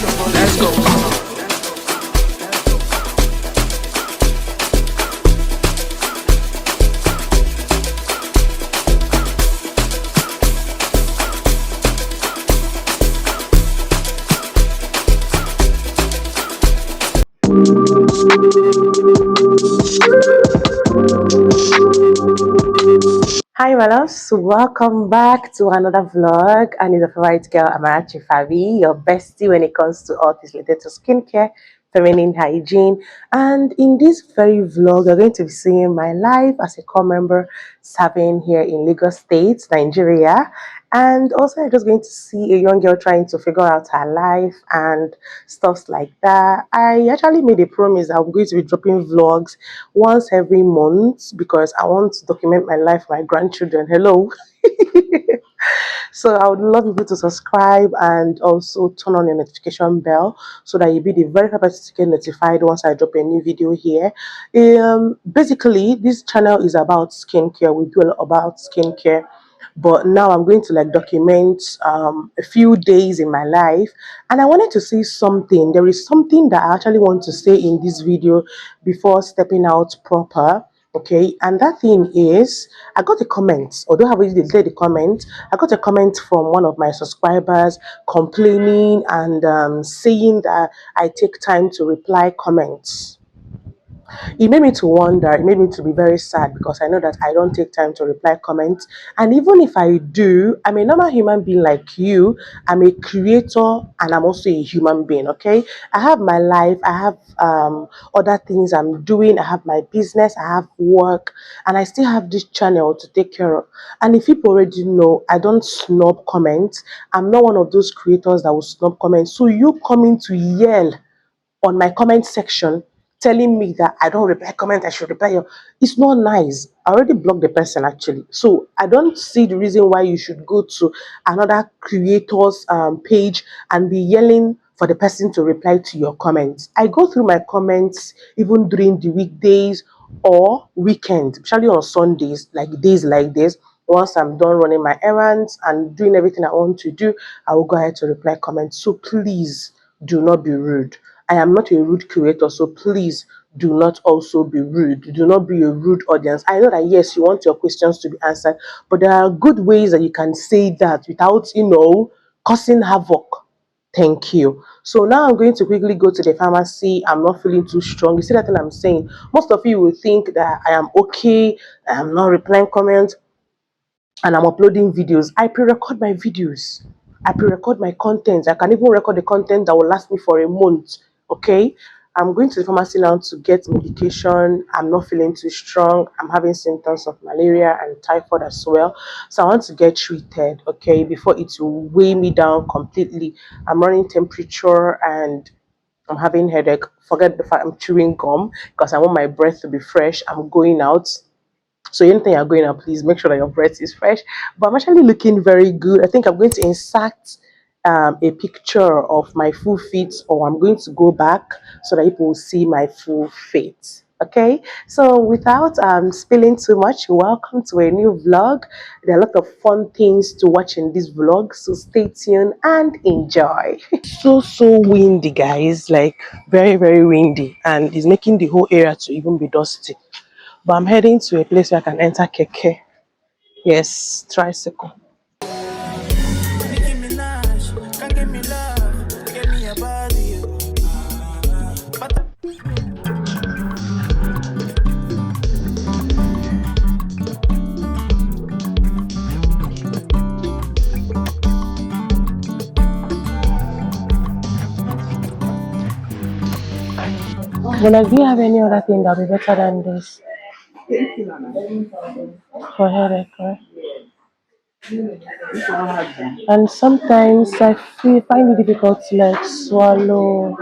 Let's go. Hi, my loves. Welcome back to another vlog. And it's a favorite girl, Amarachi Favy, your bestie when it comes to all things related to skincare, feminine hygiene. And in this very vlog, you're going to be seeing my life as a core member serving here in Lagos State, Nigeria. And also, you're just going to see a young girl trying to figure out her life and stuff like that. I actually made a promise that I'm going to be dropping vlogs once every month because I want to document my life, my grandchildren. Hello. So I would love people to subscribe and also turn on your notification bell so that you'll be the very first person to get notified once I drop a new video here. Basically, this channel is about skincare. We do a lot about skincare, but now I'm going to like document a few days in my life, and I wanted to say something. There is something that I actually want to say in this video before stepping out proper. Okay, and that thing is, I got a comment, although I haven't read the comment. I got a comment from one of my subscribers complaining and saying that I take time to reply comments. It made me to wonder, it made me to be very sad because I know that I don't take time to reply comments. And even if I do, I'm a normal human being like you. I'm a creator and I'm also a human being, okay? I have my life, I have other things I'm doing, I have my business, I have work, and I still have this channel to take care of. And if people already know, I don't snub comments. I'm not one of those creators that will snub comments. So you coming to yell on my comment section telling me that I don't reply comment, I should reply you. It's not nice. I already blocked the person actually. So I don't see the reason why you should go to another creator's page and be yelling for the person to reply to your comments. I go through my comments even during the weekdays or weekend, especially on Sundays, like days like this. Once I'm done running my errands and doing everything I want to do, I will go ahead to reply comments. So please do not be rude. I am not a rude creator, so please do not also be rude. Do not be a rude audience. I know that yes, you want your questions to be answered, but there are good ways that you can say that without, causing havoc. Thank you. So now I'm going to quickly go to the pharmacy. I'm not feeling too strong. You see that thing I'm saying? Most of you will think that I am okay, I am not replying comments, and I'm uploading videos. I pre-record my videos. I pre-record my content. I can even record the content that will last me for a month. Okay, I'm going to the pharmacy now to get medication. I'm not feeling too strong. I'm having symptoms of malaria and typhoid as well, so I want to get treated, okay, before it will weigh me down completely. I'm running temperature and I'm having headache. Forget the fact I'm chewing gum because I want my breath to be fresh. I'm going out, so anything you're going out, please make sure that your breath is fresh. But I'm actually looking very good. I think I'm going to insert a picture of my full fit, or I'm going to go back so that people will see my full fit. Okay, so without spilling too much, welcome to a new vlog. There are a lot of fun things to watch in this vlog, so stay tuned and enjoy. So windy, guys, like very very windy, and it's making the whole area to even be dusty. But I'm heading to a place where I can enter keke. Yes, tricycle. Well, like, do you have any other thing that'll be better than this? For headache, right? And sometimes I find it difficult to like swallow.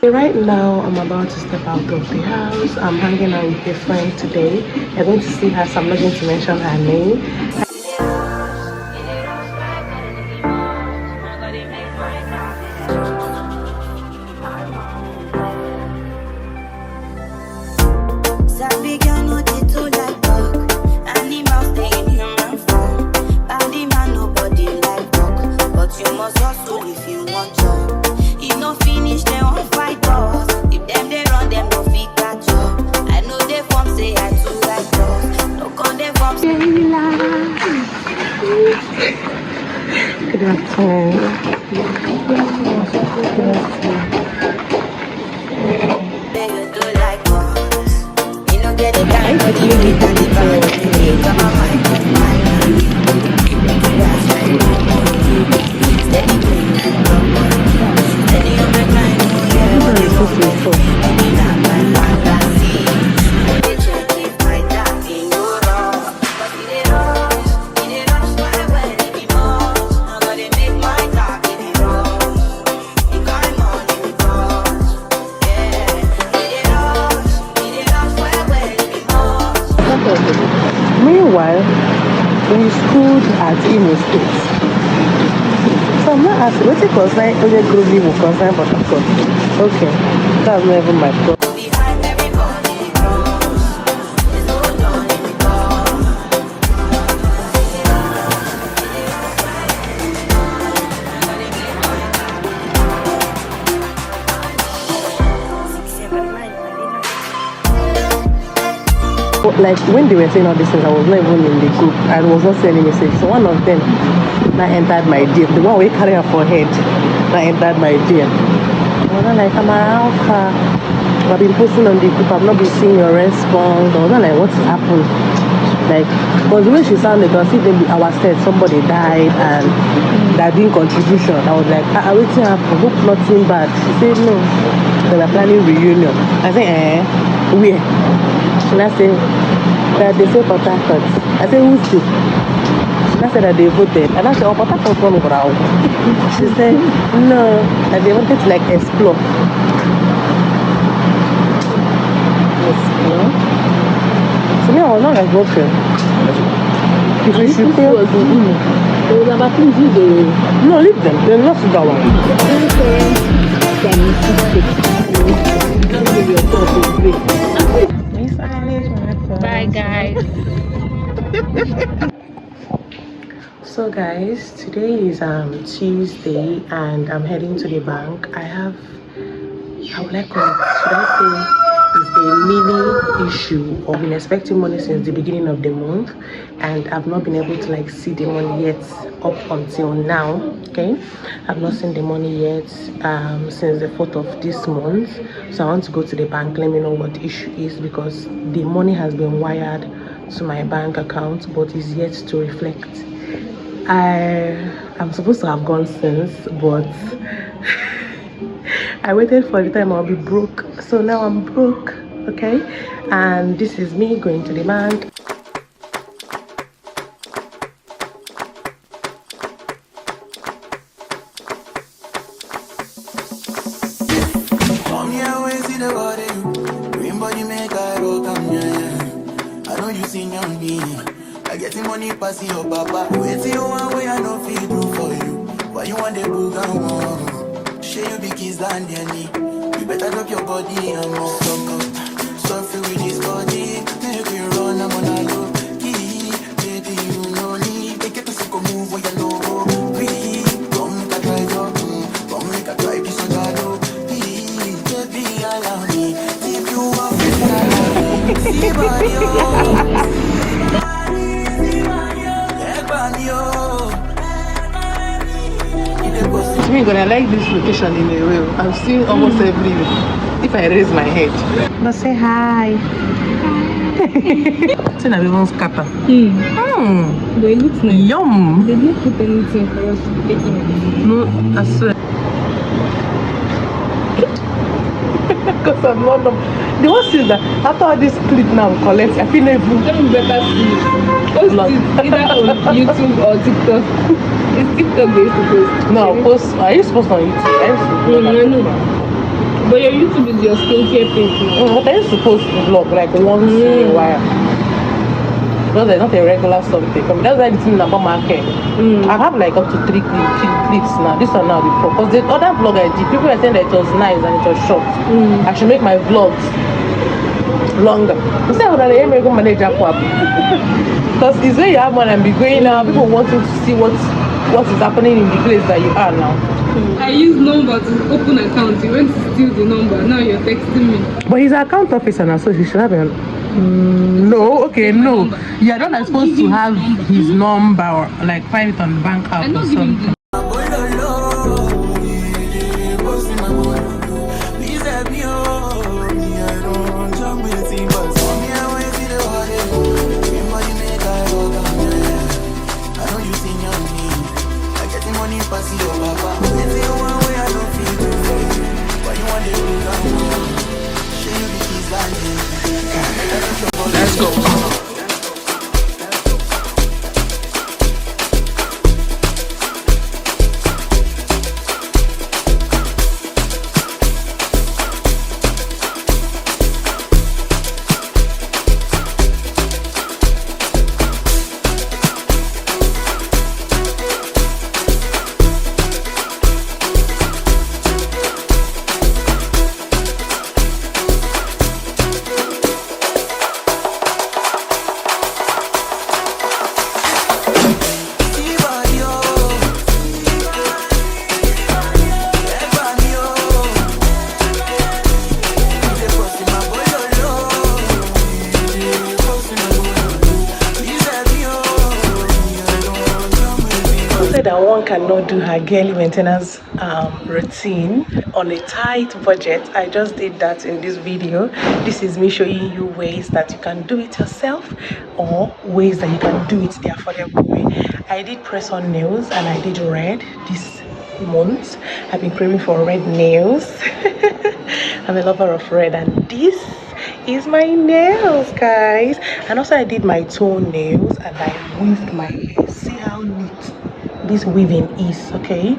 Right now, I'm about to step out of the house. I'm hanging out with a friend today. You're going to see her, so I'm not going to mention her name. Good afternoon. Meanwhile, we schooled at Imo State. So I'm not asking, what's it concern? Only Girly will concern, but of course. Okay, that's not even my problem. Like when they were saying all these things, I was not even in the group. I was not sending messages. So one of them now entered my DM. The one we carry her for head now entered my DM. I was not like, Amarachi, I've been posting on the group. I've not been seeing your response. I was not like, what's happened? Like, because the way she sounded, because if our state somebody died and they're doing contribution. I was like, what's happened? Hope nothing bad. She said no. They were planning reunion. I said, where? And I said that they say Port Harcourt. I said, who's this? And I said that they voted. And I said, oh, Port Harcourt from Grau. She said, no, that they wanted to like explore. Explore? So me, I was not like voting. If we should pay, no, leave them. They're not that one. Bye guys. So guys, today is Tuesday and I'm heading to the bank. How would I call it? Should I say it's a mini issue? I've been expecting money since the beginning of the month and I've not been able to like see the money yet up until now. Okay, I've not seen the money yet since the 4th of this month. So I want to go to the bank. Let me know what the issue is because the money has been wired to my bank account but is yet to reflect. I'm supposed to have gone since, but I waited for the time I'll be broke. So now I'm broke, okay? And this is me going to the bank. Money pass your papa. Wait till one way I know feel do for you. Why you want the book and one? Share you big kids than the knee. You better drop your body and more. So feel with this body. Make you run, I'm on a low key. Baby, you know me. Take it to see move where you know go. Please, come make a drive up. Come make a drive this on the please, baby, allow me. If you want to see body, I like this location in a way. I'm seeing almost everywhere. If I raise my head. But say hi. Say that we won't scatter. They look nice. Yum. They didn't put anything for us to take in. No, I swear. Because I'm not. The worst is that after all this clip now collect, I feel like you better see it. Post it either on YouTube or TikTok. It's TikTok based to post. No, post. Are you supposed on YouTube? No. But your YouTube is your skincare page. But I used to post the vlog like once in a while. Because it's not a regular something. I mean, that's why it's in the market. I have like up to 3 clips now. This one now before. Because the other vlog I did, people were saying that it was nice and it was short. I should make my vlogs longer. Instead of that, I make a manager because it's when you have money and be going now, people wanting to see what is happening in the place that you are now. I use number to open account. You went to steal the number. Now you're texting me. But he's an account officer now, so he should have no. You're not supposed to have his number or like find it on the bank app or something. Let's go. That one cannot do her girly maintenance routine on a tight budget. I just did that in this video. This is me showing you ways that you can do it yourself or ways that you can do it the affordable way. I did press on nails and I did red this month. I've been craving for red nails. I'm a lover of red, and this is my nails, guys. And also I did my toenails and I weaved my hair. See how neat this weaving is. Okay,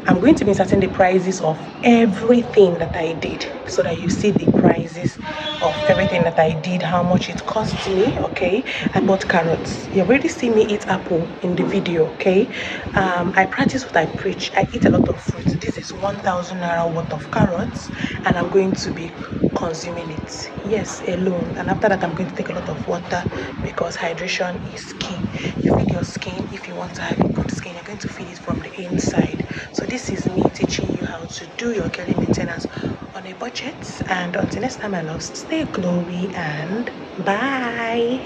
I'm going to be inserting the prices of everything that I did so that you see the prices of everything that I did, how much it cost me. Okay, I bought carrots. You already see me eat apple in the video. Okay, I practice what I preach. I eat a lot of fruit. This is 1,000 naira worth of carrots and I'm going to be consuming it, yes, alone. And after that I'm going to take a lot of water because hydration is key. You feed your skin. If you want to have a good skin, you're going to feed it from the inside. So this is me teaching you how to do your girly maintenance on a budget. And until next time, my loves, stay glowy and bye.